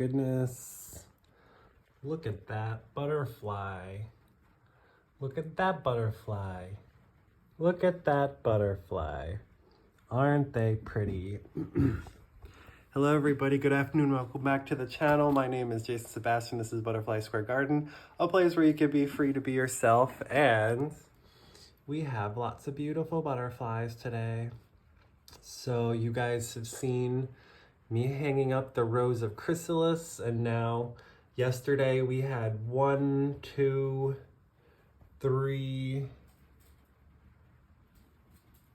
goodness. Look at that butterfly. Look at that butterfly. Look at that butterfly. Aren't they pretty? Hello everybody, good afternoon, welcome back to the channel. My name is Jason Sebastian, this is Butterfly Square Garden, a place where you can be free to be yourself, and we have lots of beautiful butterflies today. So you guys have seen me hanging up the rows of chrysalis, and now yesterday we had 1, 2, 3,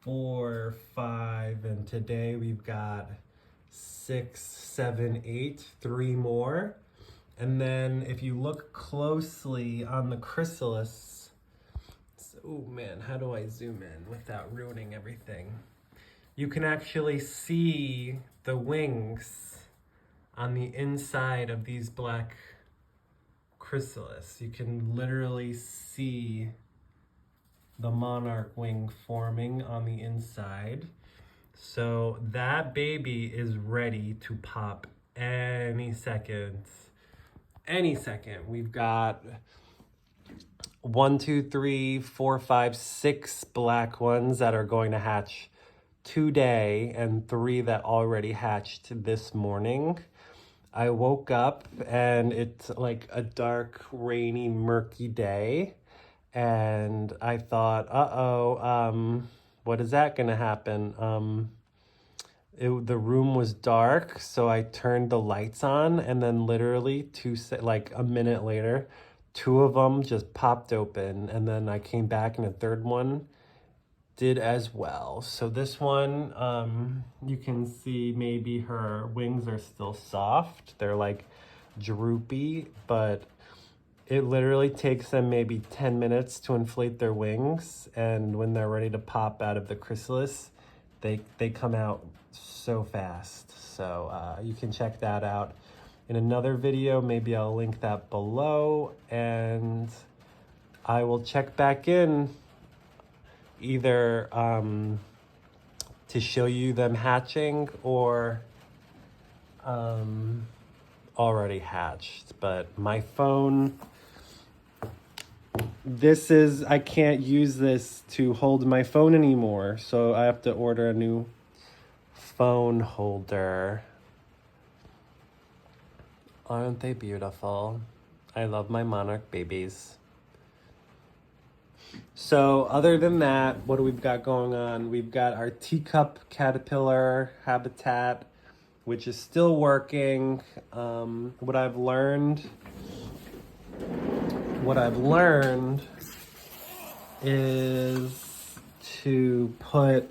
4, 5, and today we've got 6, 7, 8, 3 more. And then if you look closely on the chrysalis, oh man, how do I zoom in without ruining everything? You can actually see the wings on the inside of these black chrysalis. You can literally see the monarch wing forming on the inside. So that baby is ready to pop any second. Any second. We've got 1, 2, 3, 4, 5, 6 black ones that are going to hatch today, and 3 that already hatched this morning. I woke up and it's like a dark, rainy, murky day, and I thought, what is that gonna happen? The room was dark, so I turned the lights on, and then literally like a minute later, 2 of them just popped open, and then I came back and a third one did as well. So this one, you can see maybe her wings are still soft. They're like droopy, but it literally takes them maybe 10 minutes to inflate their wings. And when they're ready to pop out of the chrysalis, they come out so fast. So you can check that out in another video. Maybe I'll link that below, and I will check back in either to show you them hatching or already hatched. But my phone, I can't use this to hold my phone anymore, so I have to order a new phone holder. Aren't they beautiful? I love my monarch babies. So other than that, what do we've got going on? We've got our teacup caterpillar habitat, which is still working. What I've learned is to put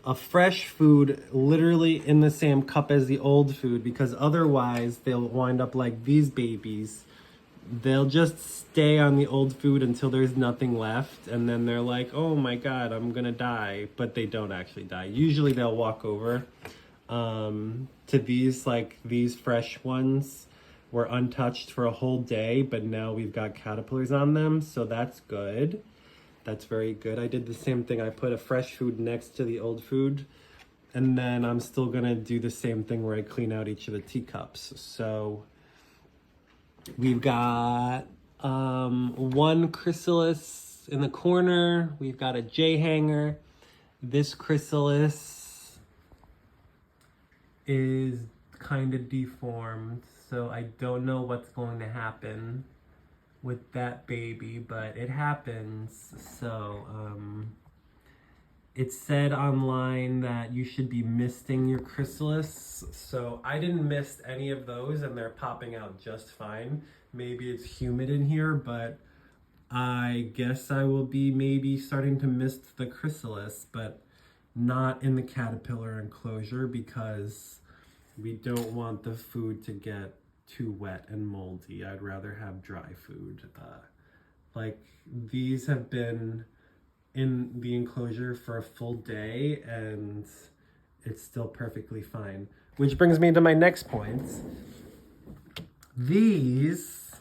a fresh food literally in the same cup as the old food, because otherwise they'll wind up like these babies. They'll just stay on the old food until there's nothing left, and then they're like, oh my god, I'm gonna die. But they don't actually die. Usually they'll walk over to these fresh ones were untouched for a whole day, but now we've got caterpillars on them, so that's good. That's very good. I did the same thing. I put a fresh food next to the old food, and then I'm still gonna do the same thing where I clean out each of the teacups. So we've got 1 chrysalis in the corner. We've got a J hanger. This chrysalis is kind of deformed, so I don't know what's going to happen with that baby, but it happens. So it said online that you should be misting your chrysalis, so I didn't mist any of those, and they're popping out just fine. Maybe it's humid in here, but I guess I will be maybe starting to mist the chrysalis, but not in the caterpillar enclosure, because we don't want the food to get too wet and moldy. I'd rather have dry food. Like these have been in the enclosure for a full day, and it's still perfectly fine. Which brings me to my next point. These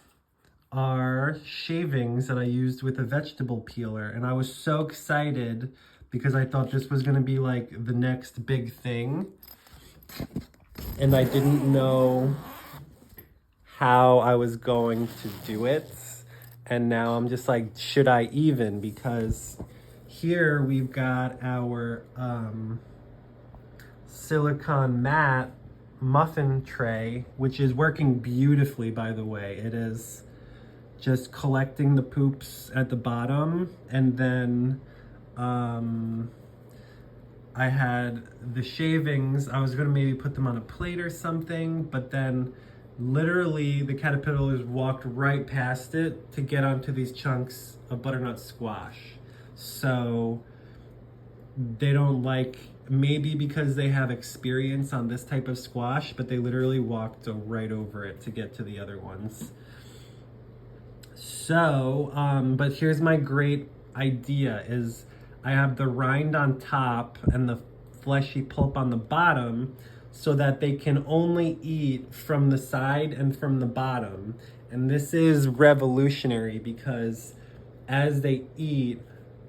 are shavings that I used with a vegetable peeler, and I was so excited because I thought this was gonna be like the next big thing. and I didn't know how I was going to do it. And now I'm just like, should I even? Because here we've got our silicone mat muffin tray, which is working beautifully, by the way. It is just collecting the poops at the bottom, and then I had the shavings. I was gonna maybe put them on a plate or something, but then literally the caterpillars walked right past it to get onto these chunks of butternut squash. So they don't like, maybe because they have experience on this type of squash, but they literally walked right over it to get to the other ones. So, but here's my great idea is I have the rind on top and the fleshy pulp on the bottom so that they can only eat from the side and from the bottom. And this is revolutionary because as they eat,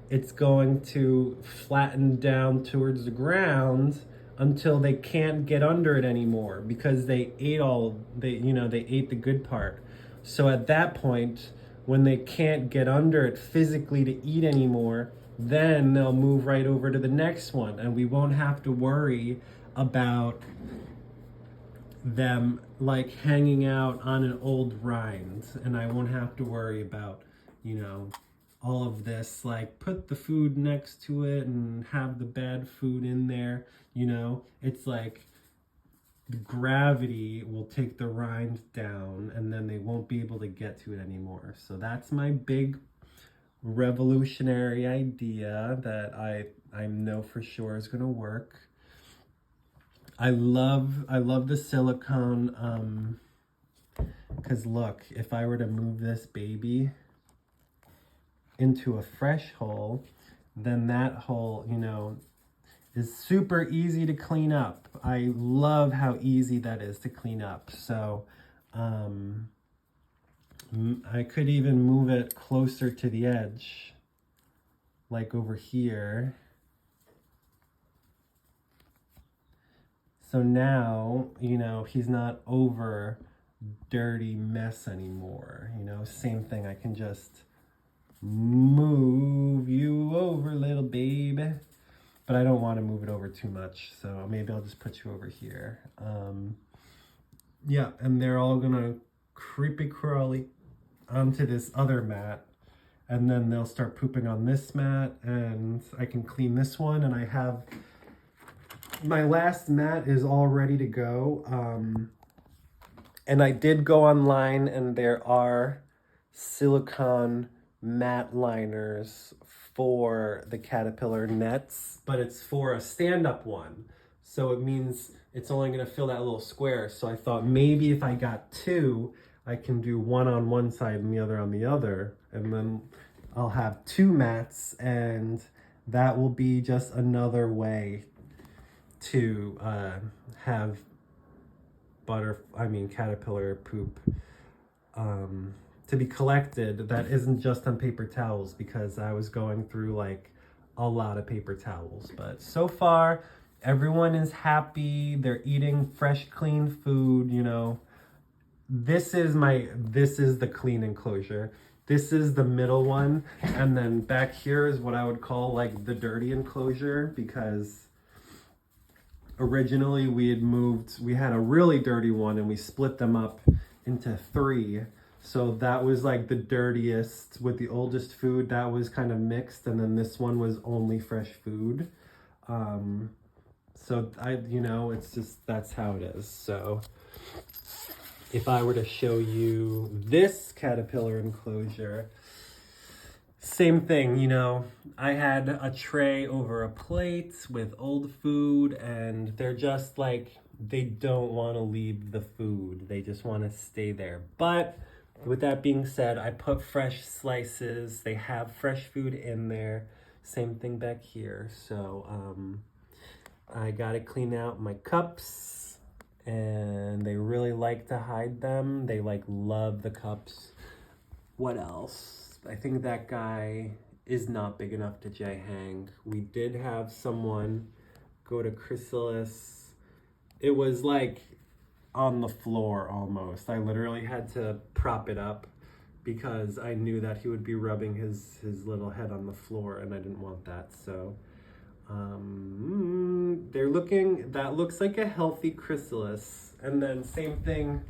it's going to flatten down towards the ground until they can't get under it anymore because they ate they ate the good part. So at that point, when they can't get under it physically to eat anymore, then they'll move right over to the next one, and we won't have to worry about them like hanging out on an old rind, and I won't have to worry about, all of this, like put the food next to it and have the bad food in there. It's like the gravity will take the rind down and then they won't be able to get to it anymore. So that's my big revolutionary idea that I know for sure is going to work. I love the silicone because look, if I were to move this baby into a fresh hole, then that hole, is super easy to clean up. I love how easy that is to clean up. So I could even move it closer to the edge, like over here. So now, he's not over dirty mess anymore. Same thing. I can just move you over, little baby. But I don't want to move it over too much, so maybe I'll just put you over here. Yeah, and they're all gonna creepy crawly onto this other mat, and then they'll start pooping on this mat, and I can clean this one, and I have my last mat is all ready to go. And I did go online, and there are silicone mat liners for the caterpillar nets, but it's for a stand-up one. So it means it's only gonna fill that little square. So I thought maybe if I got two, I can do one on one side and the other on the other. And then I'll have two mats, and that will be just another way to have caterpillar poop to be collected that isn't just on paper towels, because I was going through like a lot of paper towels. But so far, everyone is happy. They're eating fresh, clean food, This is the clean enclosure. This is the middle one. And then back here is what I would call like the dirty enclosure, because originally we had a really dirty one and we split them up into 3. So that was like the dirtiest with the oldest food. That was kind of mixed. And then this one was only fresh food. So it's just, that's how it is. So if I were to show you this caterpillar enclosure, same thing, I had a tray over a plate with old food, and they're just like, they don't want to leave the food. They just want to stay there. But with that being said, I put fresh slices. They have fresh food in there. Same thing back here. So I got to clean out my cups, and they really like to hide them. They love the cups. What else? I think that guy is not big enough to J-hang. We did have someone go to chrysalis. It was like on the floor almost. I literally had to prop it up because I knew that he would be rubbing his little head on the floor, and I didn't want that. So that looks like a healthy chrysalis. And then same thing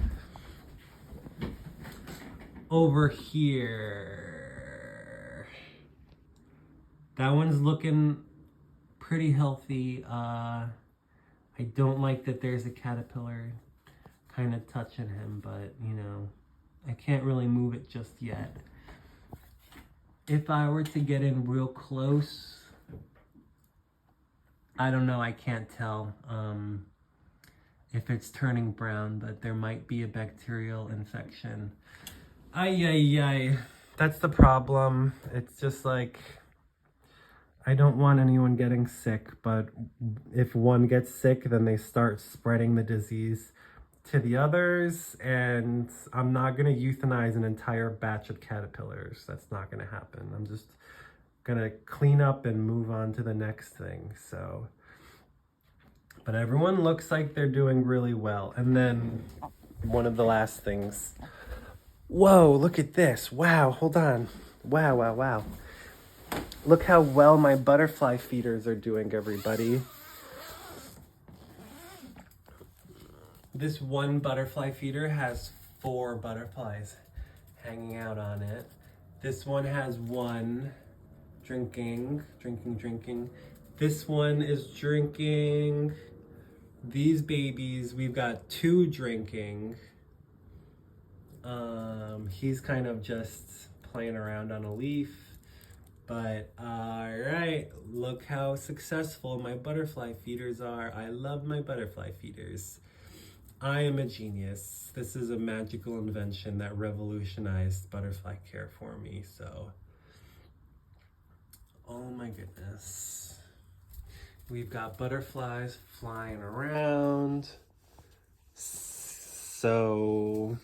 over here. That one's looking pretty healthy. I don't like that there's a caterpillar kind of touching him, but you know, I can't really move it just yet. If I were to get in real close, I don't know, I can't tell if it's turning brown, but there might be a bacterial infection. Ay. That's the problem. It's just like, I don't want anyone getting sick, but if one gets sick, then they start spreading the disease to the others, and I'm not gonna euthanize an entire batch of caterpillars. That's not gonna happen. I'm just gonna clean up and move on to the next thing. So, but everyone looks like they're doing really well. And then one of the last things. Whoa, look at this. Wow, hold on. Wow. Look how well my butterfly feeders are doing, everybody. This one butterfly feeder has 4 butterflies hanging out on it. This one has 1 drinking. This one is drinking. These babies, we've got 2 drinking. He's kind of just playing around on a leaf. But all right, look how successful my butterfly feeders are. I love my butterfly feeders. I am a genius. This is a magical invention that revolutionized butterfly care for me, so. Oh my goodness. We've got butterflies flying around. So,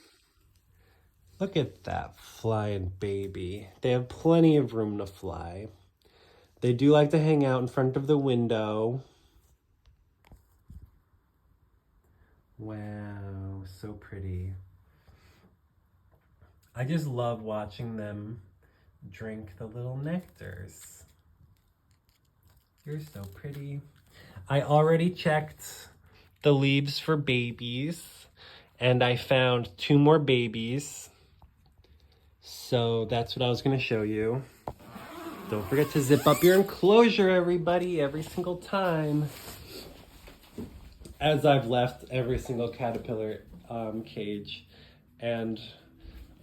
look at that flying baby. They have plenty of room to fly. They do like to hang out in front of the window. Wow, so pretty. I just love watching them drink the little nectars. You're so pretty. I already checked the leaves for babies, and I found 2 more babies. So that's what I was gonna show you. Don't forget to zip up your enclosure, everybody, every single time. As I've left every single caterpillar cage and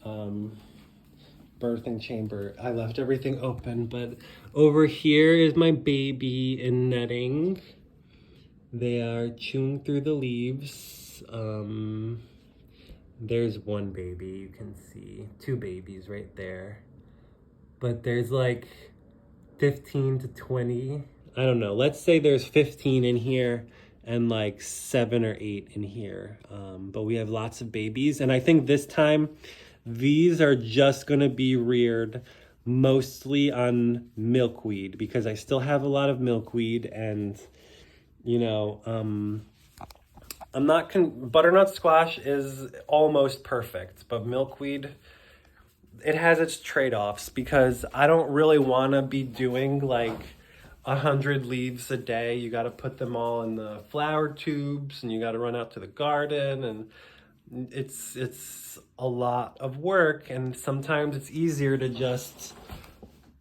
birthing chamber, I left everything open, but over here is my baby in netting. They are chewing through the leaves. There's 1 baby, you can see 2 babies right there, but there's like 15 to 20. I don't know, let's say there's 15 in here and like 7 or 8 in here. But we have lots of babies, and I think this time these are just gonna be reared mostly on milkweed because I still have a lot of milkweed, and you know, butternut squash is almost perfect, but milkweed, it has its trade-offs because I don't really want to be doing like 100 leaves a day. You got to put them all in the flower tubes, and you got to run out to the garden, and it's a lot of work, and sometimes it's easier to just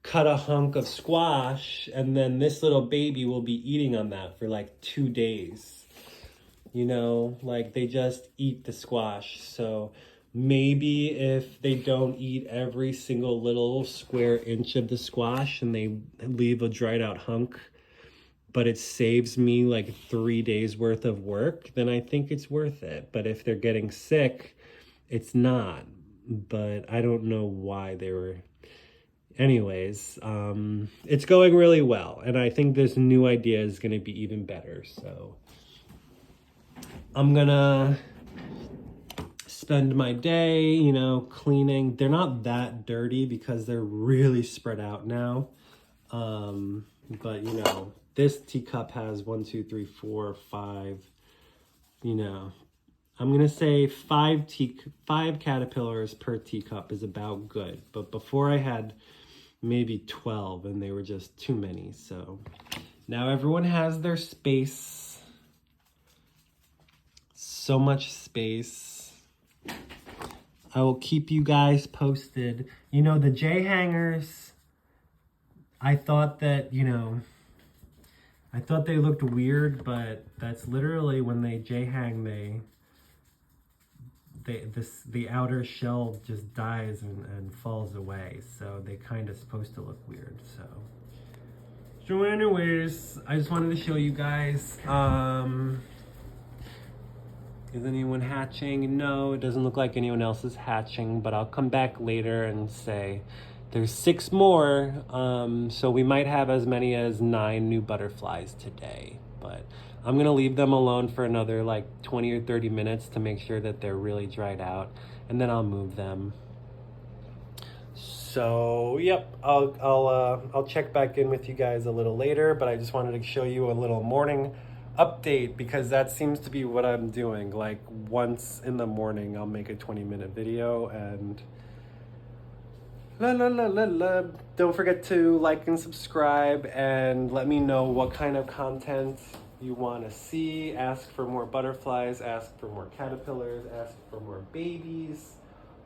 cut a hunk of squash, and then this little baby will be eating on that for like 2 days. You know, like they just eat the squash. So maybe if they don't eat every single little square inch of the squash and they leave a dried out hunk, but it saves me like 3 days worth of work, then I think it's worth it. But if they're getting sick, it's not. But I don't know why they were. Anyways, it's going really well. And I think this new idea is going to be even better. So I'm gonna spend my day, you know, cleaning. They're not that dirty because they're really spread out now. But you know, this teacup has 1, 2, 3, 4, 5, you know, I'm gonna say five caterpillars per teacup is about good. But before I had maybe 12 and they were just too many. So now everyone has their space. So much space. I will keep you guys posted. You know, the J hangers, I thought that, I thought they looked weird, but that's literally when they J hang, the outer shell just dies and falls away. So they kind of supposed to look weird. So anyways, I just wanted to show you guys. Is anyone hatching? No, it doesn't look like anyone else is hatching, but I'll come back later and say there's 6 more. So we might have as many as 9 new butterflies today, but I'm gonna leave them alone for another like 20 or 30 minutes to make sure that they're really dried out, and then I'll move them. So yep, I'll check back in with you guys a little later, but I just wanted to show you a little morning update because that seems to be what I'm doing. Like once in the morning, I'll make a 20-minute video and don't forget to like and subscribe and let me know what kind of content you want to see. Ask for more butterflies, ask for more caterpillars, ask for more babies.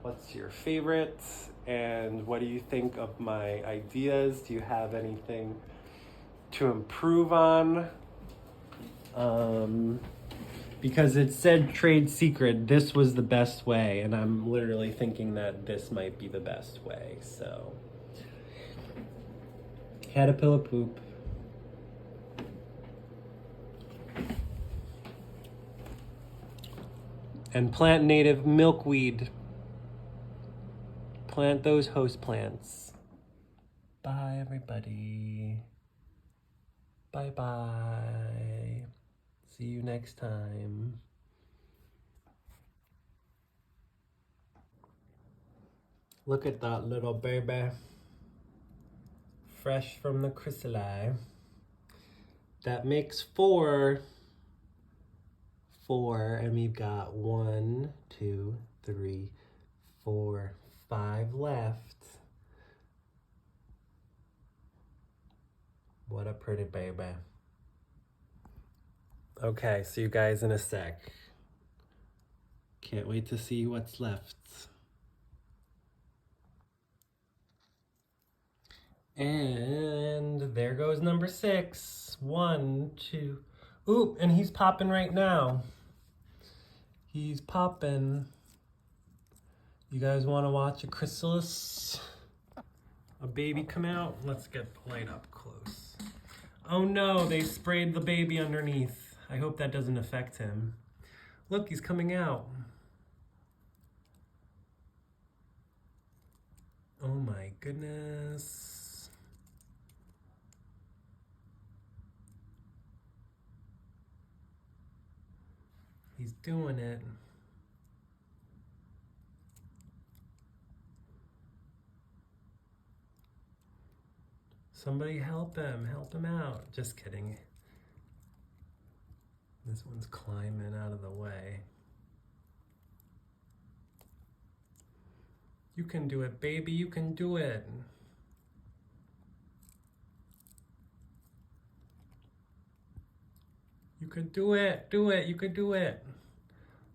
What's your favorite? And what do you think of my ideas? Do you have anything to improve on? Because it said trade secret, this was the best way, and I'm literally thinking that this might be the best way. So caterpillar poop. And plant native milkweed. Plant those host plants. Bye, everybody. Bye-bye. See you next time. Look at that little baby. Fresh from the chrysalis. That makes 4. 4, and we've got 1, 2, 3, 4, 5 left. What a pretty baby. Okay, see you guys in a sec. Can't wait to see what's left. And there goes number 6. 1, 2. Ooh, and he's popping right now. He's popping. You guys want to watch a chrysalis? A baby come out? Let's get the light up close. Oh no, they sprayed the baby underneath. I hope that doesn't affect him. Look, he's coming out. Oh my goodness. He's doing it. Somebody help him out. Just kidding. This one's climbing out of the way. You can do it, baby, you can do it. You can do it, you can do it.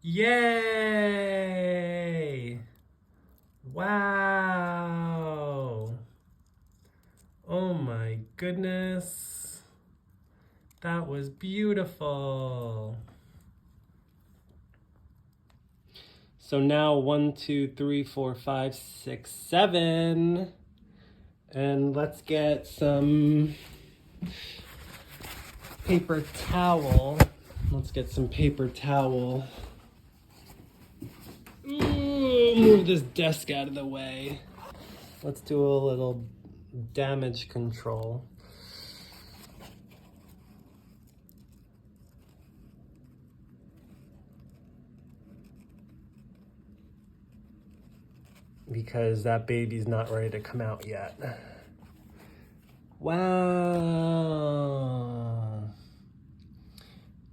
Yay! Wow! Oh my goodness. That was beautiful. So now 1, 2, 3, 4, 5, 6, 7. And let's get some paper towel. Let's get some paper towel. Ooh, move this desk out of the way. Let's do a little damage control. Because that baby's not ready to come out yet. Wow.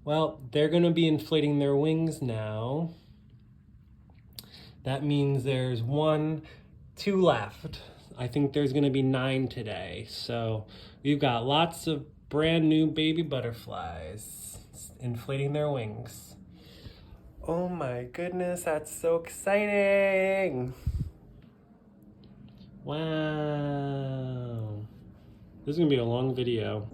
Well, they're gonna be inflating their wings now. That means there's 2 left. I think there's gonna be 9 today. So we've got lots of brand new baby butterflies inflating their wings. Oh my goodness, that's so exciting. Wow. This is gonna be a long video.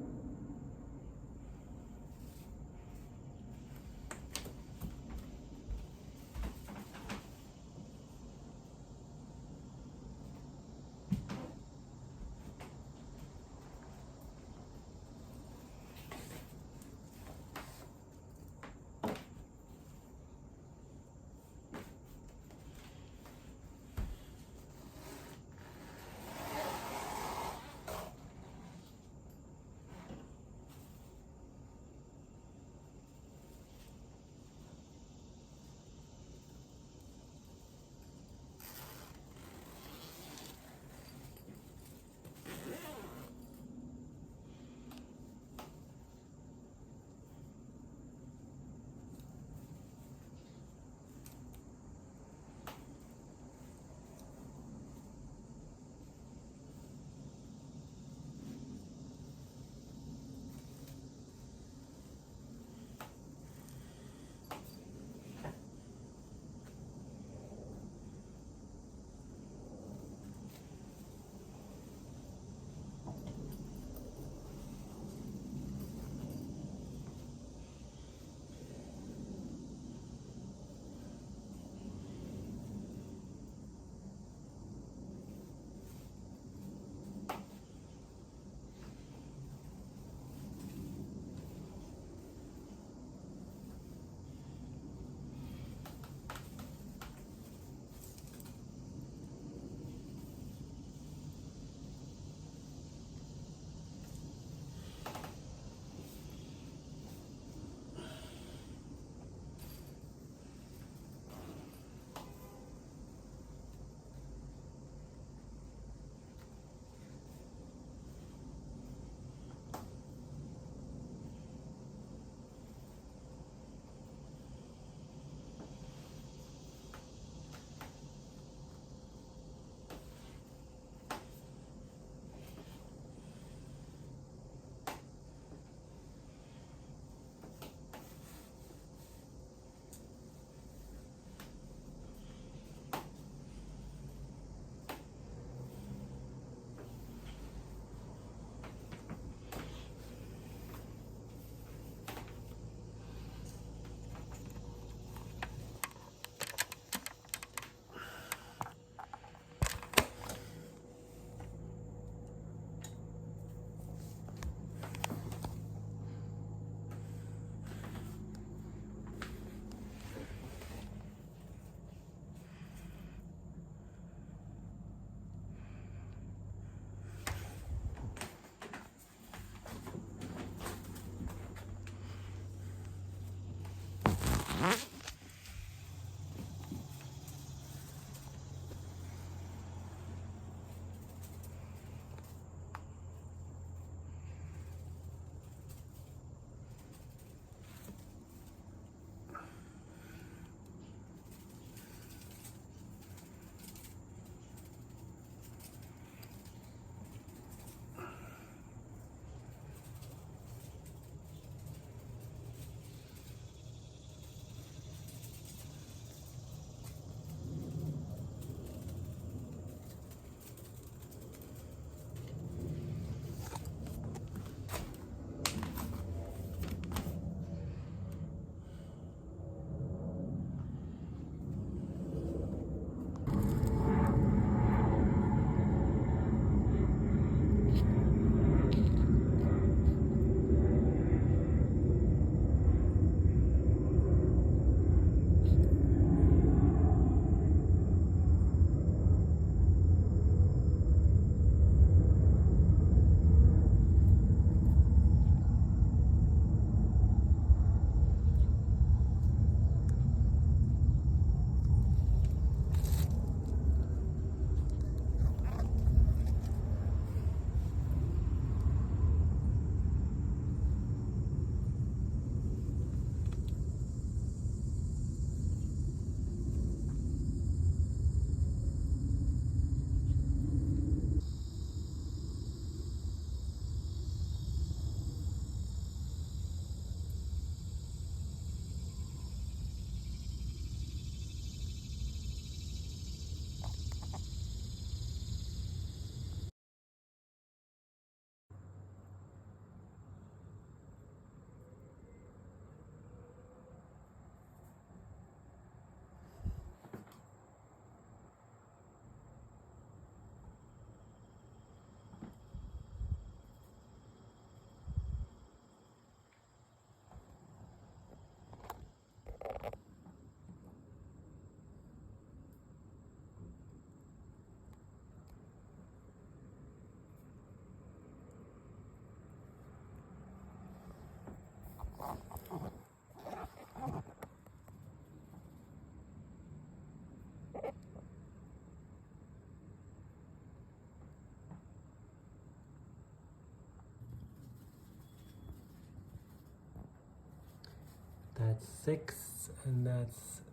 that's 6, and that's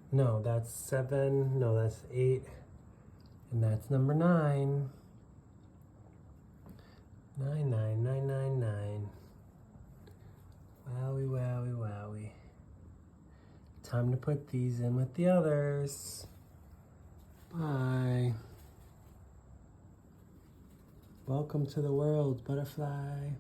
7, no, that's 8, and that's number 9. 99999. Wowie, wowie, wowie. Time to put these in with the others. Bye. Welcome to the world, butterfly.